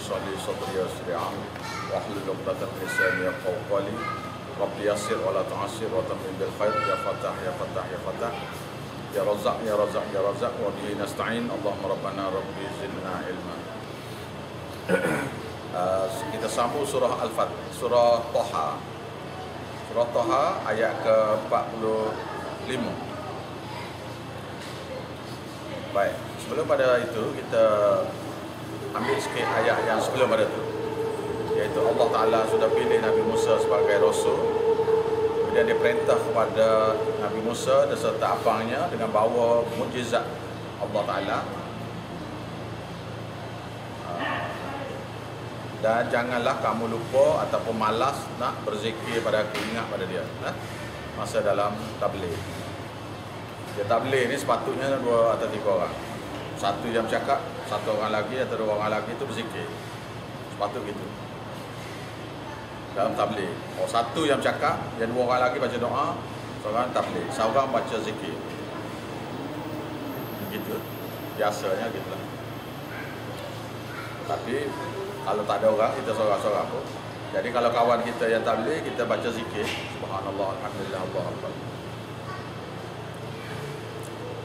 اشرح لي صدري ويسر لي أمري واحلل عقدة من لساني يفقهوا قولي رب يسر ولا تعسر وتمم بالخير يا فتاح يا فتاح يا فتاح يا رزاق يا رزاق يا رزاق وبه نستعين اللهم ربنا ربي زدنا علما. Kita sambung surah Al-Fatih, surah Toha. Surah Toha ayat ke-45. Baik, sebelum pada itu kita ambil sikit ayat yang sebelum pada itu, iaitu Allah Ta'ala sudah pilih Nabi Musa sebagai Rasul. Kemudian dia perintah kepada Nabi Musa dan serta abangnya dengan bawa mukjizat Allah Ta'ala. Dan janganlah kamu lupa ataupun malas nak berzikir pada aku, ingat pada dia masa dalam tabligh. Dia tabligh ni sepatutnya 2 atau 3 orang. Satu yang cakap, satu orang lagi atau 2 orang lagi itu berzikir. Sepatut gitu dalam tabligh. Oh, satu yang cakap, yang 2 orang lagi baca doa, seorang tabligh, seorang baca zikir. Begitu. Biasanya gitulah. Tapi kalau tak ada orang, kita seorang-seorang pun. Jadi kalau kawan kita yang tabligh, kita baca zikir. Subhanallah, alhamdulillah, Allah Akbar.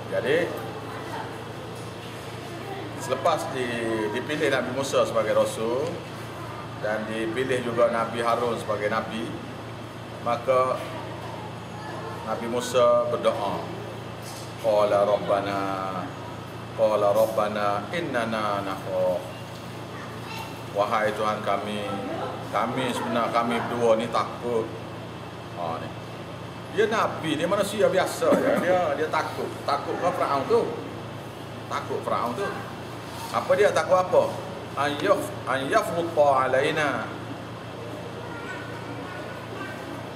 Jadi selepas dipilih Nabi Musa sebagai Rasul dan dipilih juga Nabi Harun sebagai Nabi, maka Nabi Musa berdoa, Qala Rabbana innana nakhaf. Wahai Tuhan kami sebenarnya kami berdua ni takut. Ni. Dia Nabi, dia manusia biasa ya. Dia takut ke Firaun tu. Takut Firaun tu. Apa dia takut apa? An yafruta alaina.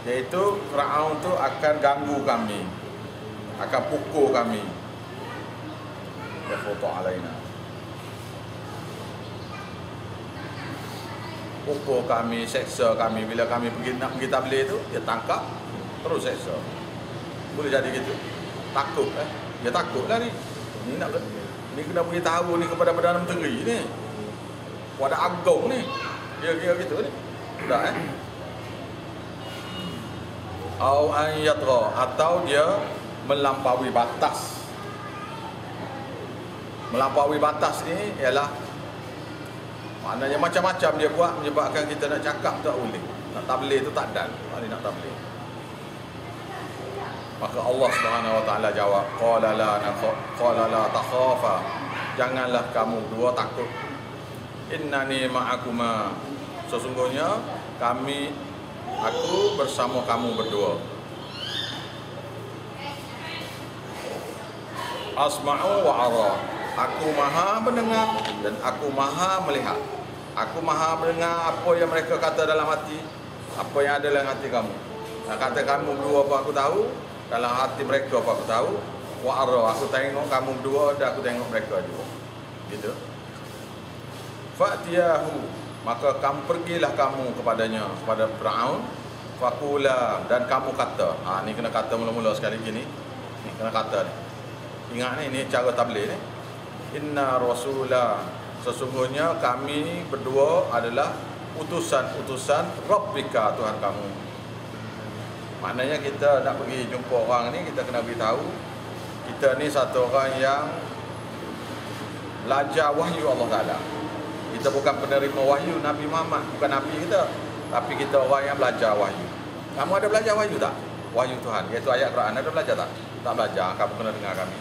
Iaitu Firaun tu akan ganggu kami, akan pukul kami. Yafruta alaina. Pukul kami, seksa kami. Bila kami nak pergi tabligh tu, dia tangkap, terus seksa. Boleh jadi gitu. Takut dia takut lah ni. Ni kena beritahu ni kepada Perdana Menteri ni, kepada Agong ni. Dia gitu ni. Sudah Au an yatra, atau dia melampaui batas. Melampaui batas ni ialah maknanya macam-macam dia buat menyebabkan kita nak cakap tak boleh. Nak tabligh tu tak dan. Hari nak tabligh. Maka Allah Subhanahu Wa Taala jawab, qala la takhafa. Janganlah kamu dua takut. Innani ma'akuma. Sesungguhnya aku bersama kamu berdua. Asma'u wa ara. Aku maha mendengar dan aku maha melihat. Aku maha mendengar apa yang mereka kata dalam hati, apa yang ada dalam hati kamu. Kata kamu berdua apa aku tahu, dalam hati mereka apa aku tahu. Wa ara, aku tengok kamu berdua dan aku tengok mereka juga. Gitu. Fa'tiyahu, maka pergilah kamu kepadanya, kepada Firaun. Faqula, dan kamu kata. Ni kena kata mula-mula sekali gini. Ni kena kata ni. Ingat ni cara tabligh ni. Inna rasulah, sesungguhnya kami berdua adalah utusan Rabbika, Tuhan kamu. Maknanya kita nak pergi jumpa orang ni, kita kena beritahu kita ni satu orang yang belajar wahyu Allah Ta'ala. Kita bukan penerima wahyu Nabi Muhammad, bukan Nabi kita, tapi kita orang yang belajar wahyu. Kamu ada belajar wahyu tak? Wahyu Tuhan, iaitu ayat Quran, ada belajar tak? Tak belajar, kamu kena dengar kami.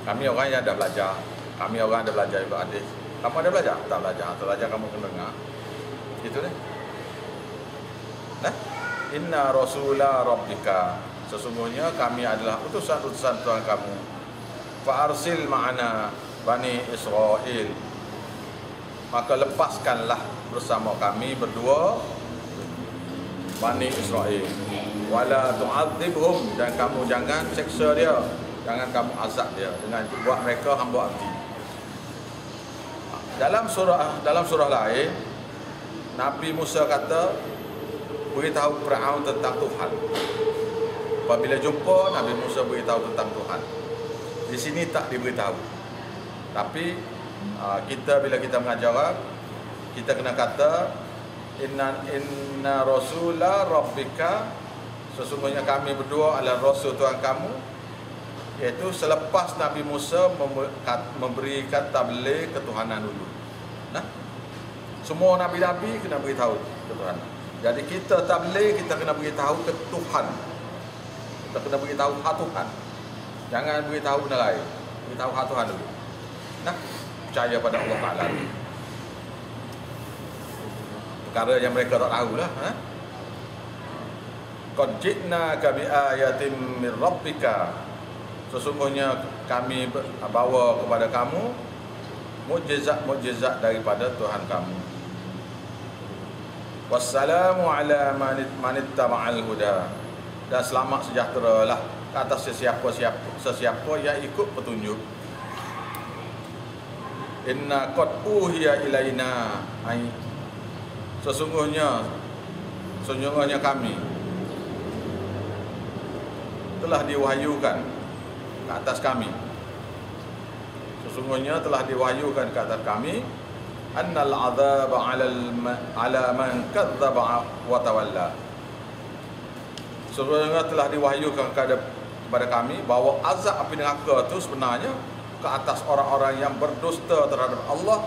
Kami orang yang ada belajar. Kami orang ada belajar juga hadis. Kamu ada belajar? Tak belajar. Tak belajar kamu kena dengar. Itu ni. Inna rasula rabbika. Sesungguhnya kami adalah utusan-utusan Tuhan kamu. Fa'arsil ma'ana Bani Israel. Maka lepaskanlah bersama kami berdua Bani Israel. Wala tu'adzibhum, dan kamu jangan seksa dia. Jangan kamu azab dia dengan buat mereka hamba abdi. Dalam surah lain, Nabi Musa kata, beritahu Firaun tentang Tuhan. Apabila jumpa, Nabi Musa beritahu tentang Tuhan. Di sini tak diberitahu. Tapi bila kita mengajar orang, kita kena kata inna rasula rabbika, sesungguhnya kami berdua adalah rasul Tuhan kamu, iaitu selepas Nabi Musa memberikan tabligh ketuhanan dulu. Nah, semua nabi-nabi kena beritahu ketuhanan. Jadi kita tabligh, kita kena beritahu ke Tuhan. Kita kena beritahu hak Tuhan. Jangan beritahu benda lain. Beritahu hak Tuhan dulu. Nah, percaya pada Allah Ta'ala. Perkara yang mereka tak tahu lah. Qad ji'naka bi ayatin min rabbika, sesungguhnya kami bawa kepada kamu mukjizat daripada Tuhan kamu. Wassalamu ala man ittaba'al huda, dan selamat sejahtera lah ke atas sesiapa yang ikut petunjuk. Inna qad uhiya ilaina, sesungguhnya kami telah diwahyukan ke atas kami. Sesungguhnya telah diwahyukan ke atas kami annal azaba ala man kadzdzaba wa tawalla. Sesungguhnya telah diwahyukan kepada kami bahawa azab api neraka itu sebenarnya ke atas orang-orang yang berdusta terhadap Allah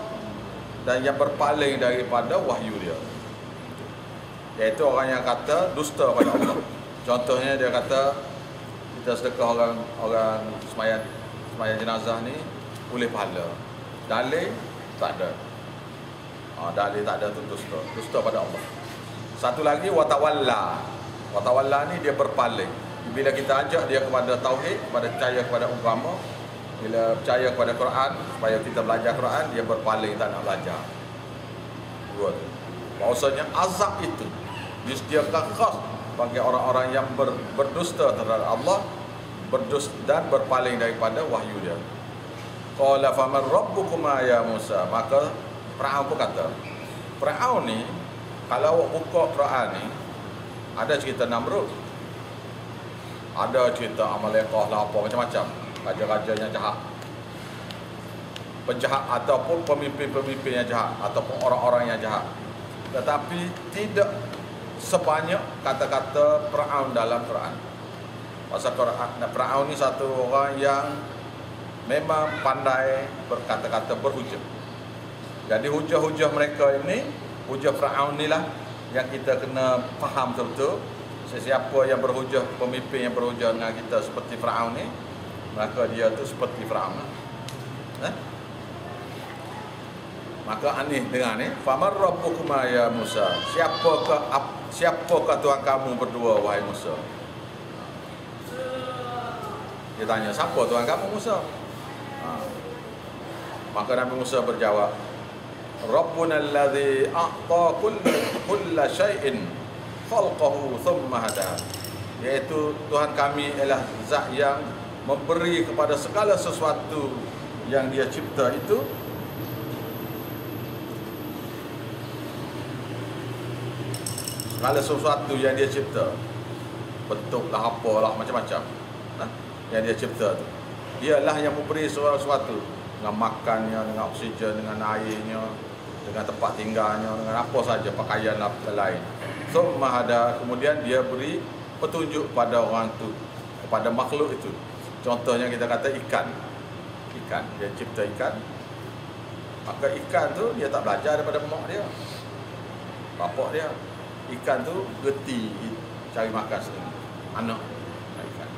dan yang berpaling daripada wahyu dia, iaitu orang yang kata dusta pada Allah. Contohnya dia kata kita sedekah orang sembahyang jenazah ni boleh pahala, dalil tak ada. Dalil tak ada tu dusta pada Allah. Satu lagi watawalla. Watawalla ni dia berpaling. Bila kita ajak dia kepada tauhid, kepada percaya kepada agama, bila percaya kepada Quran, supaya kita belajar Quran, dia berpaling tak nak belajar. Dua tu. Maksudnya azab itu disediakan khas bagi orang-orang yang berdusta terhadap Allah, dan berpaling daripada wahyu dia. Qala faman rabbukuma ya Musa, maka Firaun pun kata, Firaun ni kalau awak buka Quran ni ada cerita Namrud, ada cerita Amalekah lah, apa macam-macam, raja-raja yang jahat, penjahat ataupun pemimpin-pemimpin yang jahat ataupun orang-orang yang jahat. Tetapi tidak sebanyak kata-kata Firaun dalam Quran. Pasal Firaun ni satu orang yang memang pandai berkata-kata, berhujah. Jadi hujah-hujah mereka ini, hujah Firaun ni lah yang kita kena faham betul-betul. Sesiapa yang berhujah, pemimpin yang berhujah dengan kita seperti Firaun ni, maka dia tu seperti Firaun. Maka aneh dengar ni, famar rabbukuma ya Musa, siapakah Tuhan kamu berdua wahai Musa? Dia tanya, siapa Tuhan kamu Musa? Maka Nabi Musa berjawab, Rabbuna alladhi a'ta kulla syai'in khalqahu thumma hada, iaitu Tuhan kami ialah zat yang memberi kepada segala sesuatu yang dia cipta itu, segala sesuatu yang dia cipta, bentuklah apalah macam-macam yang dia cipta tu, dialah yang memberi sesuatu, dengan makannya, dengan oksigen, dengan airnya, dengan tempat tinggalnya, dengan apa saja, pakaian lain. So mahada, kemudian dia beri petunjuk pada orang tu, kepada makhluk itu. Contohnya kita kata ikan, dia cipta ikan. Maka ikan tu dia tak belajar daripada mak dia, bapak dia. Ikan tu geti cari makan sendiri, anak ikan.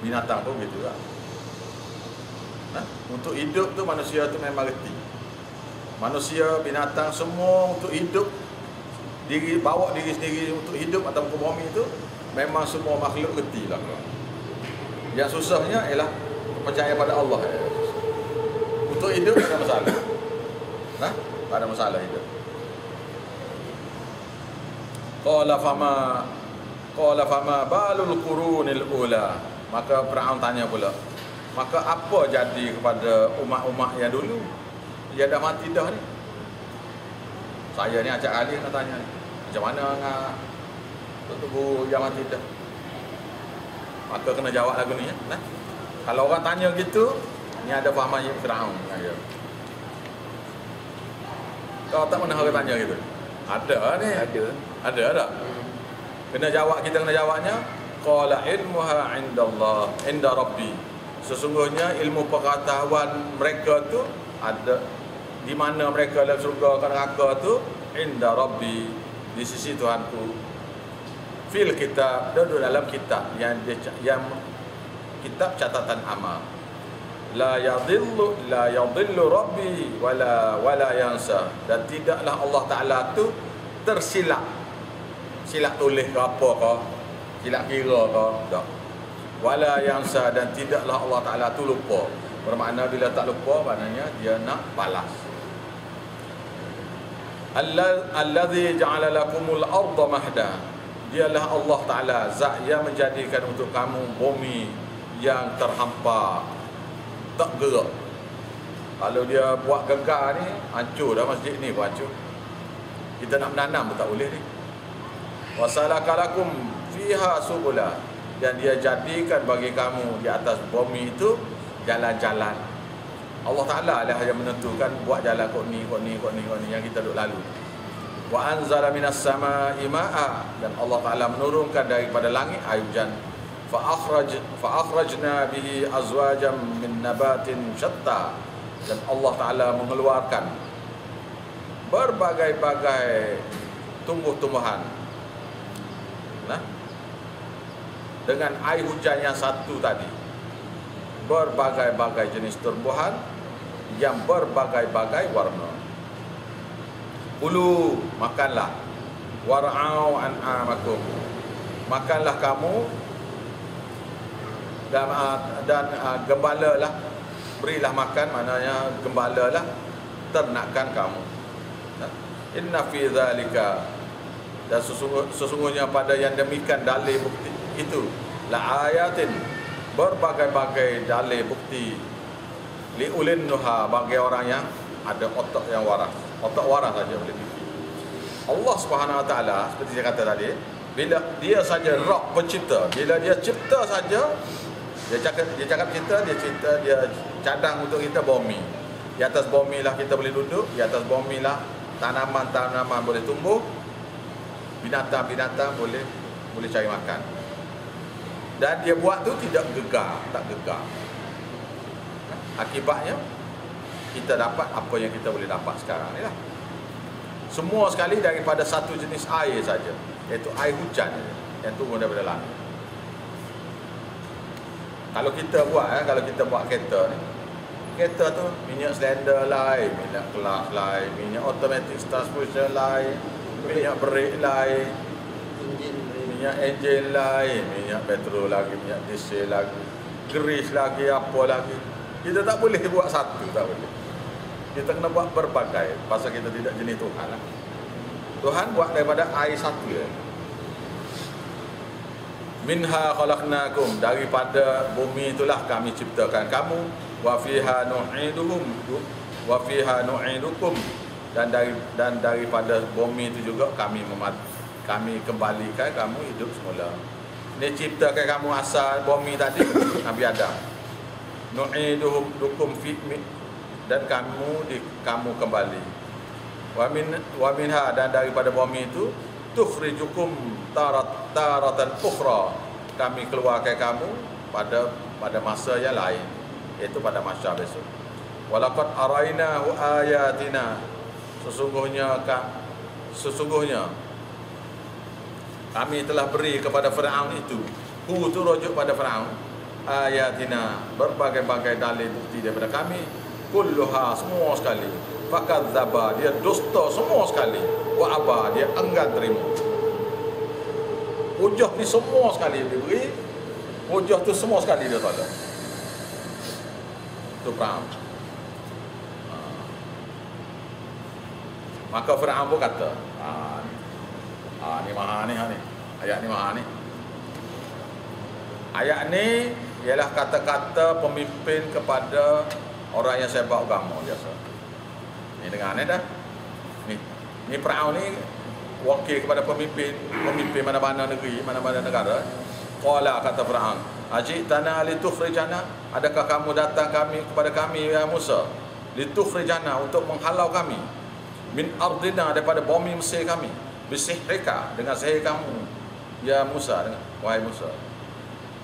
Binatang pun begitu lah. Untuk hidup tu manusia tu memang reti. Manusia, binatang, semua untuk hidup, bawa diri sendiri untuk hidup atas muka bumi tu, memang semua makhluk reti lah. Yang susahnya ialah percaya pada Allah. Untuk hidup tak ada masalah. Tak ada masalah hidup. Qala fama balul qurunil ula. Maka Firaun tanya pula, maka apa jadi kepada umat-umat yang dulu yang dah mati dah ni? Saya ni acak kali nak tanya, macam mana dengan tubuh yang mati dah? Maka kena jawab lagu ni. Kalau orang tanya gitu, ni ada fahaman Firaun. Kau tak pernah orang tanya gitu? Ada ni. Ada. Kena jawab, kita kena jawabnya. Qala ilmuha indallah, inda rabbi. Sesungguhnya ilmu pengetahuan mereka tu ada di mana mereka dalam surga ke neraka tu, inda rabbi, di sisi Tuhanku. Fil kitab, dalam kitab yang kitab catatan amal. La yadhillu rabbi wala yansa. Dan tidaklah Allah Taala tu tersilap. Silap tulis ke apa ke, silap kira ke, tak. Wala yansa, dan tidaklah Allah Taala tu lupa. Bermakna bila tak lupa, maknanya dia nak balas. Allazi ja'ala lakumul arda mahda. Dialah Allah Taala zat yang menjadikan untuk kamu bumi yang terhampar, tak gerak. Kalau dia buat gegar ni, hancur dah masjid ni pun hancur. Kita nak menanam pun tak boleh ni. Wasalakalakum fiha subula, dan dia jadikan bagi kamu di atas bumi itu jalan-jalan. Allah Ta'ala lah yang menentukan buat jalan kok ni yang kita duk lalu. Wa anzala minas sama'i ma'a, dan Allah Ta'ala menurunkan daripada langit air hujan. Fa akhrajna bihi azwajan min nabatin syatta, dan Allah Ta'ala mengeluarkan berbagai-bagai tumbuh-tumbuhan dengan air hujan yang satu tadi. Berbagai-bagai jenis tumbuhan yang berbagai-bagai warna. Kulu, makanlah. War'au an'amakum, makanlah kamu, dan gembalalah, berilah makan, maknanya gembalalah ternakan kamu. Inna fi dzalika, dan sesungguhnya pada yang demikian dalil bukti itu, la ayatin, berbagai-bagai dalil bukti, li ulin nuha, bagi orang yang ada otak yang waras. Otak waras saja boleh fikir. Allah Subhanahu Wa Taala, seperti saya kata tadi, bila dia saja Rabb pencipta, bila dia cipta saja, dia cakap kita, dia cadang untuk kita bumi. Di atas bumi lah kita boleh duduk, di atas bumi lah tanaman-tanaman boleh tumbuh, binatang-binatang boleh cari makan. Dan dia buat tu tidak gegar, tak gegar. Akibatnya kita dapat apa yang kita boleh dapat sekarang ni lah. Semua sekali daripada satu jenis air saja, iaitu air hujan yang turun daripada langit. Kalau kita buat kereta ni, kereta tu minyak silinder lain, minyak kelas lain, minyak automatic transmission lain, minyak brake lain, minyak enjin lain, minyak petrol lagi, minyak diesel lagi, grease lagi, apa lagi. Kita tak boleh buat satu, tak boleh. Kita kena buat berbagai, pasal kita tidak jenis Tuhan lah. Tuhan buat daripada air satu je. Minha khalaqnakum, daripada bumi itulah kami ciptakan kamu. Wa fiha nu'idukum, dan daripada bumi itu juga kami kembalikan kamu hidup semula. Ini ciptakan kamu asal bumi tadi, Nabi Adam. Nu'idukum fi, dan kamu kembali. Wa minha, dan daripada bumi itu tukhrijukum taratan ukhra, kami keluarkan kamu pada masa yang lain, iaitu pada mahsyar besok. Walaqad arainahu ayatina, sesungguhnya kami telah beri kepada Firaun itu, itu rujuk pada Firaun, ayatina, berbagai-bagai dalil bukti daripada kami, kulluha, semua sekali, fakadzaba, dia dusta semua sekali, wa aba, dia enggan terima. Hujah ni semua sekali diberi, hujah tu semua sekali dia tak ada. Tu Firaun. Maka Firaun pun kata, ni maha ni, ayat ni maha ni. Ayat ni ialah kata-kata pemimpin kepada orang yang sebab agama biasa. Ni dengar ni dah. Ni Firaun ni wakil kepada pemimpin mana-mana negeri, mana-mana negara. Qala, kata Firaun, ajitana litukhrijana, adakah kamu datang kepada kami ya Musa, litukhrijana, untuk menghalau kami, min ardina, daripada bumi Mesir kami, bisihrika, dengan sihir kamu ya Musa, wahai Musa.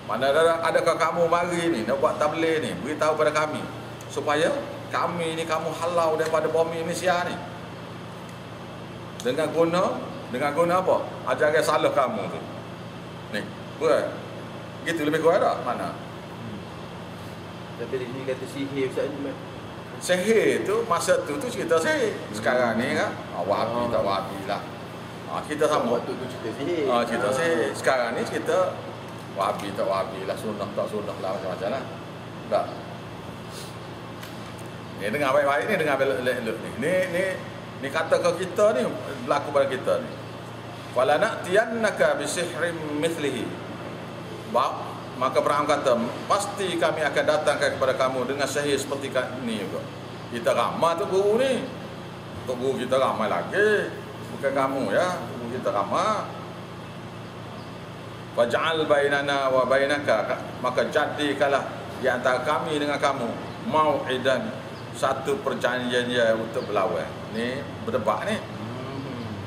Mana adakah kamu mari ni nak buat tabligh ni, beritahu pada kami supaya kami ni kamu halau daripada bumi Malaysia ni. Dengan guna apa? Ajaran salah kamu tu. Ni, buat. Gitu lebih kurang tak? Mana? Tapi ini kata sihir Ustaz ni. Sihir tu masa tu cerita sihir. Sekarang ni kan Wahabi tak Wahabi lah. Kita sama. Waktu tu cerita sihir. Cerita sihir. Sekarang ni cerita Wahabi tak Wahabi lah, sunnah tak sunnah lah, macam-macam lah. Tak. Ni dengar baik-baik ni, dengar elok ni. Ni kata ke kita ni, berlaku pada kita ni. Fala na'tiyannaka bisihrin mithlihi. Maka Fir'aun kata, pasti kami akan datangkan kepada kamu dengan sihir seperti ni juga. Kita ramai tu guru ni. Tok guru kita ramai lagi. Bukan kamu ya, guru kita ramai. Faj'al bainana wa bainaka, maka jadikanlah di antara kami dengan kamu mau'idan, satu perjanjian je untuk berlawan. Ni berdebat ni.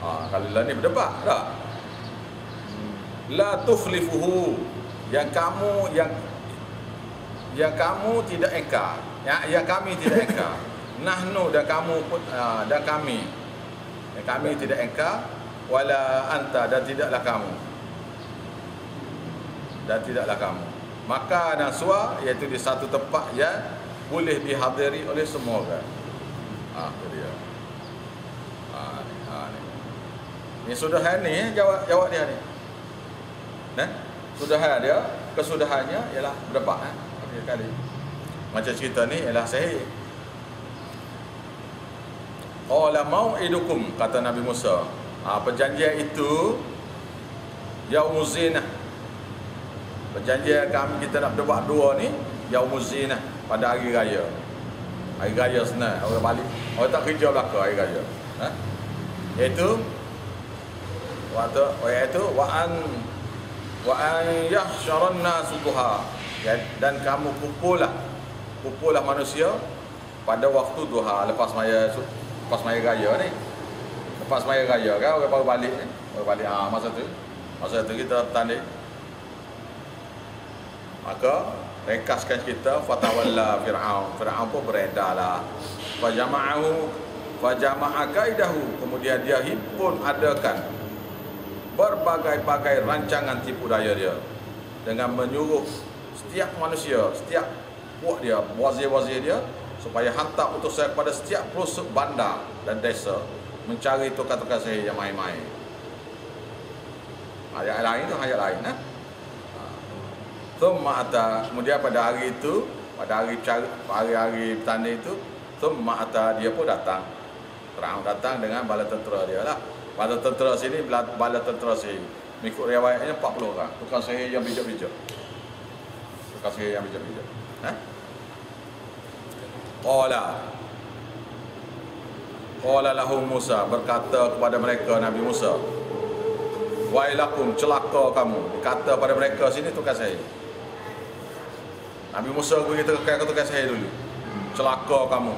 Kalau lah ni berdebat tak? La tukhlifuhu, yang kamu tidak engkar, yang kami tidak engkar. Nahnu, dan kamu pun dan kami. Yang kami tidak engkar, wala anta, dan tidaklah kamu. Dan tidaklah kamu. Maka dan suar, iaitu di satu tempat yang boleh dihadiri oleh semua orang. Itu dia. Ni sudahan ni, jawab dia ni. Sudahan dia, kesudahannya ialah berdebat. Kali. Macam cerita ni ialah sahih. Qala mau'idukum, kata Nabi Musa. Perjanjian itu yaumuz zinah. Perjanjian kami kita nak berdebat dua ni yaumuz zinah, pada hari raya. Hari raya senang, orang balik. Orang tak kerja belaka hari raya. Iaitu wa an yahsyaran nas duha, dan kamu pukullah manusia pada waktu duha, lepas maya raya ni. Lepas maya raya kan orang baru balik ni. Masa tu kita tanding. Maka ringkaskan kita, fatawalla Fir'aun pun beredarlah. Fajama'a kaidahu, kemudian dia himpun adakan berbagai-bagai rancangan tipu daya dia dengan menyuruh setiap manusia, setiap puak dia, wazir-wazir dia, supaya hantar utusan kepada setiap pelosok bandar dan desa mencari tukar-tukar sihir yang main-main. Ayat lain tu, ayat lain. Kemudian pada hari itu, pada hari petanda itu, dia pun datang. Fir'aun datang dengan bala tentera dia lah. Bala tentera sini, bala tentera sini. Mengikut riwayatnya 40 orang. Tukang sihir yang bijak-bijak. Qala lahum Musa, berkata kepada mereka Nabi Musa, wailakum, celaka kamu. Kata pada mereka sini tukang sihir. Nabi Musa kita kata tukang sihir dulu. Celaka kamu.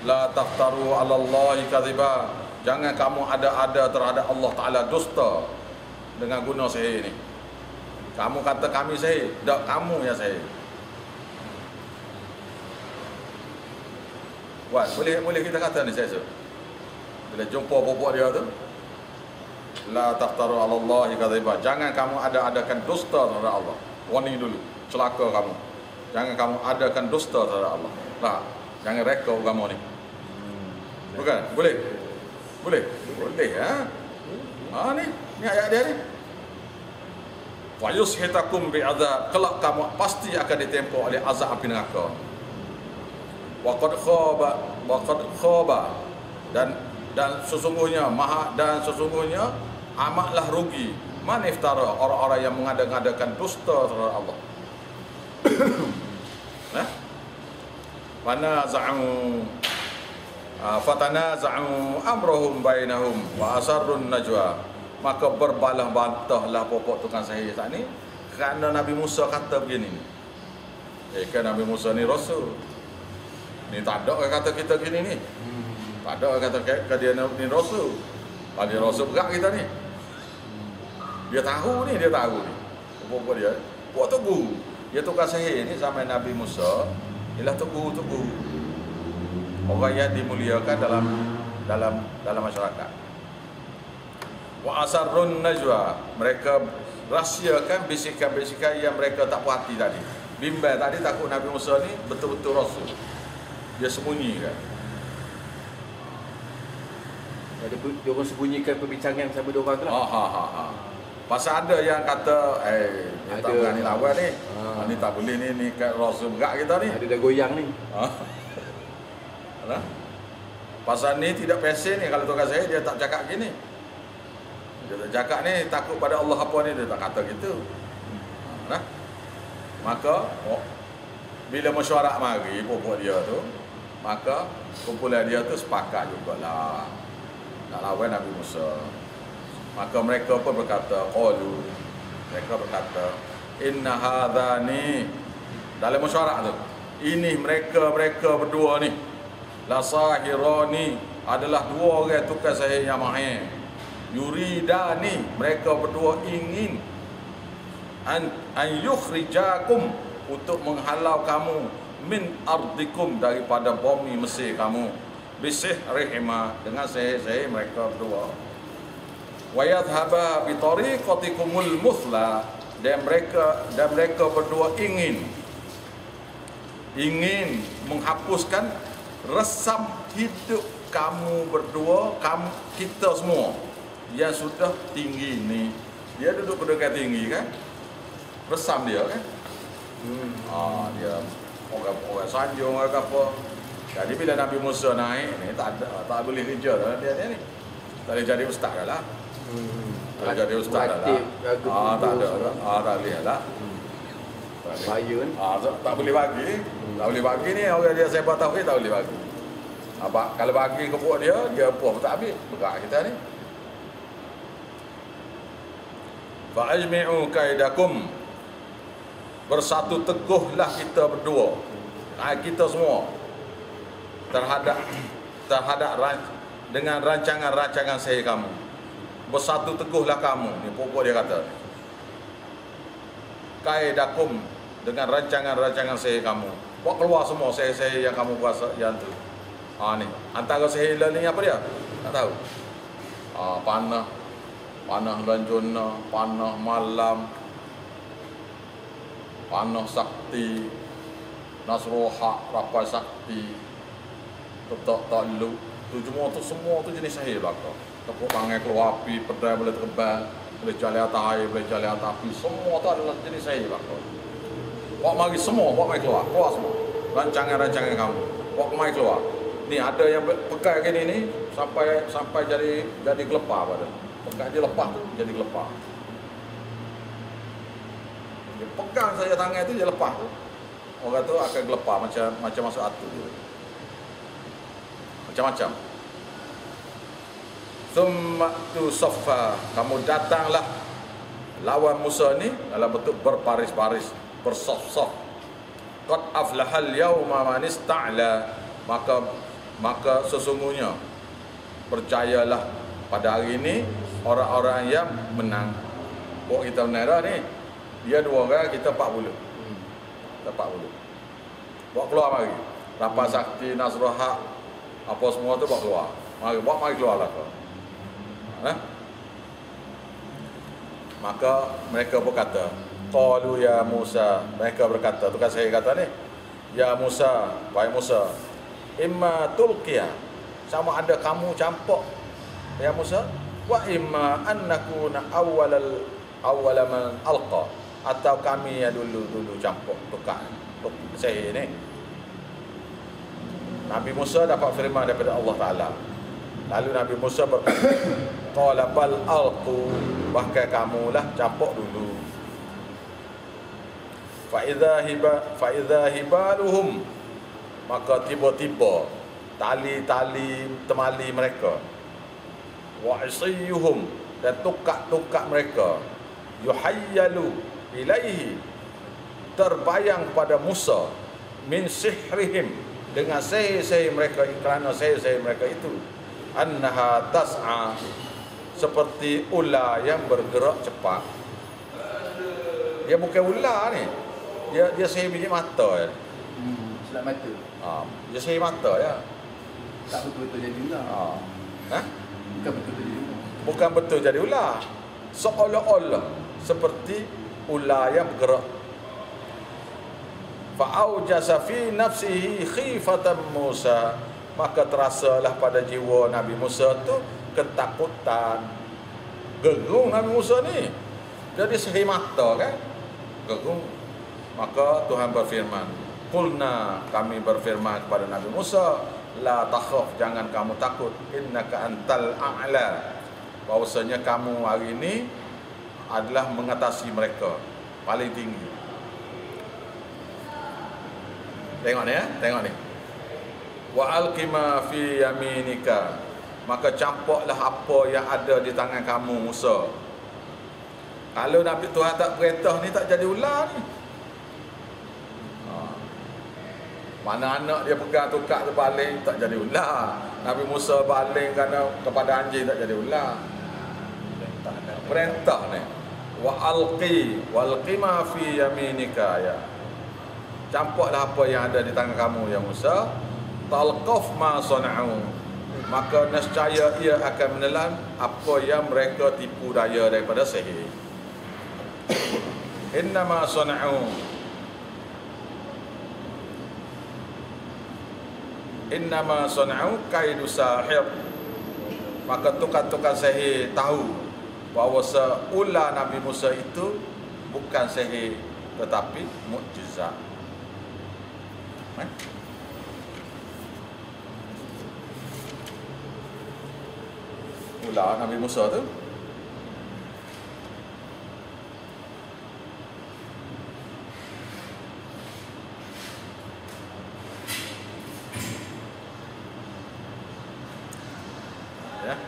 La taftaru 'ala Allahi kadhiba. Jangan kamu ada-ada terhadap Allah Taala dusta dengan guna sihir ni. Kamu kata kami sihir, tak, kamu yang sihir. Boleh kita kata ni saya. Bila jumpa popok dia tu, la taftaru 'ala Allahi kadhiba. Jangan kamu ada-adakan dusta terhadap Allah. Warning dulu. Celaka kamu. Jangan kamu adakan dusta terhadap Allah. Nah, jangan reka agama ni. Bukan? Boleh? Boleh ha? Ni ayat dia ni. Wa yushitakum bi'adzab, kelak kamu pasti akan ditempa oleh azab api neraka. Wa qad khaba, dan sesungguhnya amatlah rugi man iftara, orang-orang yang mengada-ngadakan dusta terhadap Allah. Fatanaza'u amrahum bainahum wa asarrun najwa, maka berbalah-bantahlah popok tukang sihir saat ni kerana Nabi Musa kata begini. Kan Nabi Musa ni rasul. Ni tak ada kata kita gini ni. Tak ada kata ke dia ni rasul. Kalau dia rasul berat kita ni. Dia tahu ni. Apa dia? Buat teguh. Dia tukar sihir ni zaman Nabi Musa. Ialah teguh. Orang yang dimuliakan dalam masyarakat. Wa asarrun najwa. Mereka rahsiakan bisikan-bisikan yang mereka tak puas hati tadi. Bimbang tadi takut Nabi Musa ni betul-betul rasul. Dia sembunyikan. Dia orang sembunyikan perbincangan sama dua orang tu lah. Pasal ada yang kata, dia tak berani lawan ni. Ni tak boleh ni kat rasul berat kita ni. Ada dah goyang ni. Pasal ni tidak pesen ni. Kalau tukar saya, dia tak cakap gini. Dia tak cakap ni, takut pada Allah apa ni, dia tak kata gitu. Maka, bila mesyuarat mari, pokok dia tu, maka kumpulan dia tu sepakat jugalah nak lawan Nabi Musa. Maka mereka pun berkata, mereka berkata, inna hadhani, dalam mesyuarat tu, ini mereka berdua ni, la sahirani, adalah dua orang tukar sihir yang mahir. Yuridani, mereka berdua ingin an yukhrijakum, untuk menghalau kamu min ardikum, daripada bumi Mesir kamu, bisihrihima, dengan sihir-sihir mereka berdua. Wa yadhhaba bi tariqatikumul muthla, dan mereka berdua ingin menghapuskan resam hidup kamu berdua, kita semua yang sudah tinggi ni. Dia duduk kedudukan tinggi kan, resam dia kan. Dia orang sanjung orang apa. Jadi bila Nabi Musa naik ni, tak boleh kerja dah dia ni. Tak boleh jadi ustaz dah lah. Tak boleh jadi ustaz dah lah. Tak ada dah. Tak boleh lah. Bahaya kan. Tak boleh bagi. Tak boleh bagi ni, orang dia sebab tauhid tak boleh bagi. Kalau bagi ke buat dia puas tak habis. Berat kita ni. Fa'ajmi'u kaidakum, bersatu teguhlah kita berdua, kita semua, terhadap dengan rancangan sihir kamu. Bersatu teguhlah kamu. Ni pokok dia kata, kaidakum, dengan rancangan sihir kamu. Buat keluar semua sihir-sihir yang kamu kuasa yang tu. Ni antara sihir ni apa dia? Tak tahu. Panah lanjuna, panah malam, panah sakti, nasroha, rapai sakti, tetak takluk. Tu semua tu jenis sihir belaka. Tepuk tangan keluar api, pedai boleh terbang, boleh jalan atas air, boleh jalan atas api. Semua tu adalah jenis sihir belaka. Buat mari semua, buat mari keluar semua. Rancangan kamu, buat mari keluar. Ni ada yang pegang gini ni sampai jadi gelepar pada. Pegang dia lepas tu jadi gelepar. Dia pegang saja tangan tu dia lepas tu. Orang tu akan gelepar macam masuk atu dia. Macam-macam. Thumma tu saffa, kamu datanglah lawan Musa ni dalam bentuk berbaris-baris, bersaf-saf. Qad aflahal yauma man ista'la, maka sesungguhnya percayalah pada hari ini orang-orang yang menang. Buat kita menang dah ni. Dia 2 orang, kita 40. Kita 40. Buat keluar mari. Rapat sakti, nasroha, apa semua tu buat keluar. Mari keluar lah. Maka mereka berkata, qalu ya Musa, mereka berkata, tukar saya kata ni, ya Musa, wahai Musa, imma tulqiya, sama ada kamu campak ya Musa, wa imma an nakuna awwala man alqa, atau kami yang dulu campak tukar saya ni. Nabi Musa dapat firman daripada Allah Ta'ala. Lalu Nabi Musa berkata, qala bal alqu, bahkan kamulah campak dulu. Fa idza hibaluhum, maka tiba-tiba tali-tali temali mereka, wa isiyuhum, dan tukak-tukak mereka, yuhayyalu ilaihi, terbayang pada Musa, min sihrihim, dengan sihir-sihir mereka, kerana sihir-sihir mereka itu annaha tas'a, seperti ular yang bergerak cepat. Dia bukan ular ni, dia sihir biji mata ya. Selap mata. Dia sihir mata ya. Tak betul-betul jadi ular. Bukan betul-betul jadi ular. Bukan betul jadi ular. Seolah-olah seperti ular yang bergerak. Fa'aujasa fi nafsihi khifatan Musa, maka terasalah pada jiwa Nabi Musa tu ketakutan. Gegung Nabi Musa ni. Jadi sihir mata kan? Gegung. Maka Tuhan berfirman, qulna, kami berfirman kepada Nabi Musa, la takhaf, jangan kamu takut, innaka antal a'la, bahwasanya kamu hari ini adalah mengatasi mereka, paling tinggi. Tengok ni ya, tengok ni. Wa alqima fi yaminika, maka campaklah apa yang ada di tangan kamu Musa. Kalau Nabi Tuhan tak perintah ni tak jadi ular ni. Mana anak dia pegang tukak tu baling tak jadi ular. Nabi Musa baling kerana kepada anjing tak jadi ular. Perintah ni. Wa alqi walqima fi yaminika ya. Campaklah apa yang ada di tangan kamu ya Musa. Talqaf ma sana'u, maka nescaya ia akan menelan apa yang mereka tipu daya daripada sihir. Innama sana'u, innama sana'u kaidu sahir, maka tukang-tukang sihir tahu bahawa ular Nabi Musa itu bukan sihir tetapi mukjizat. Ular Nabi Musa tu ya.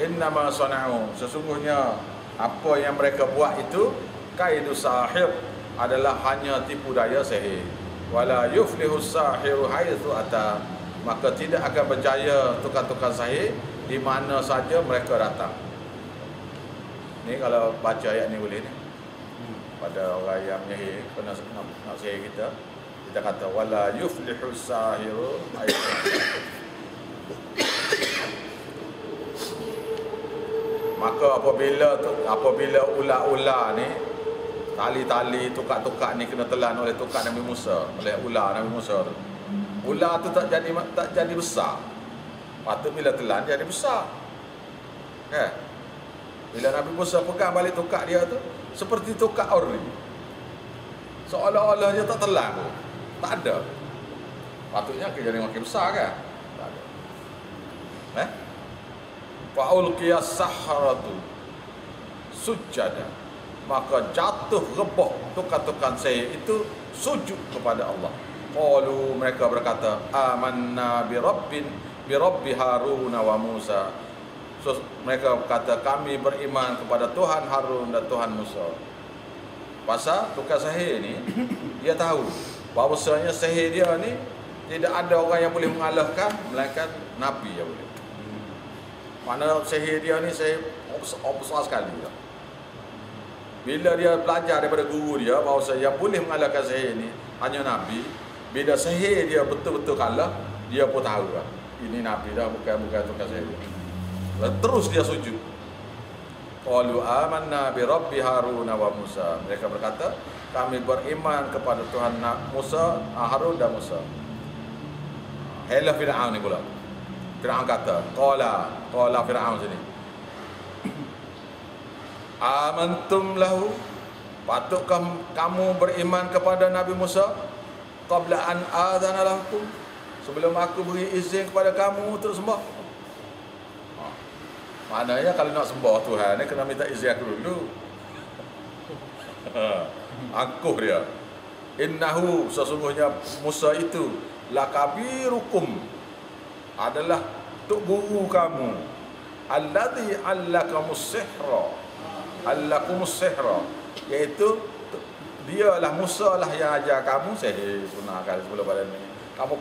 Innama sana'u, sesungguhnya apa yang mereka buat itu kaidu sahir, adalah hanya tipu daya sihir. Wala yuflihu sahiru haitsu ata, maka tidak akan berjaya tukang-tukang sihir di mana saja mereka datang. Ni kalau baca ayat ni boleh ni. Pada orang yang menyihir, pernah nak sihir kita, kita kata wala yuflihu sahiru haitsu. Maka apabila ular-ular ni, tali-tali tukak-tukak ni kena telan oleh tukak Nabi Musa, oleh ular Nabi Musa tu. Ular tu tak jadi besar. Patut bila telan jadi besar. Kan? Bila Nabi Musa pegang balik tukak dia tu seperti tukak ori. Seolah-olah dia tak telan pun. Tak ada. Patutnya jadi makin besar kan? Tak ada. Fa'ulqiyas saharatu sujada, maka jatuh rebah tukang-tukang sihir itu sujud kepada Allah. Qalu, mereka berkata, amanna bi rabbi Harun wa Musa. So, mereka berkata, kami beriman kepada Tuhan Harun dan Tuhan Musa. Pasal tukang sihir ni dia tahu bahawasanya sihir dia ni tidak ada orang yang boleh mengalahkan melainkan Nabi yang boleh. Mana sihir dia ni sihir besar sekali. Bila dia belajar daripada guru dia bahawa yang boleh mengalahkan sihir ni hanya Nabi, bila sihir dia betul-betul kalah, dia pun tahu lah, ini Nabi dah, bukan tukang sihir. Terus dia sujud. Qalu amanna bi rabbi Harun wa Musa. Mereka berkata, kami beriman kepada Tuhan Musa, Harun dan Musa. Hela Fir'aun ni pula. Fir'aun kata, qala Fir'aun sini, amantum lahu, patutkah kamu beriman kepada Nabi Musa qabla an adzana lakum, sebelum aku beri izin kepada kamu untuk sembah. Maknanya kalau nak sembah Tuhan ni kena minta izin aku dulu. Angkuh dia. Innahu, sesungguhnya Musa itu lakabirukum, adalah tok guru kamu, alladhi allakamus sihra, iaitu dialah Musa lah yang ajar kamu sihir. Sunah kali sebelum pada ni Kamu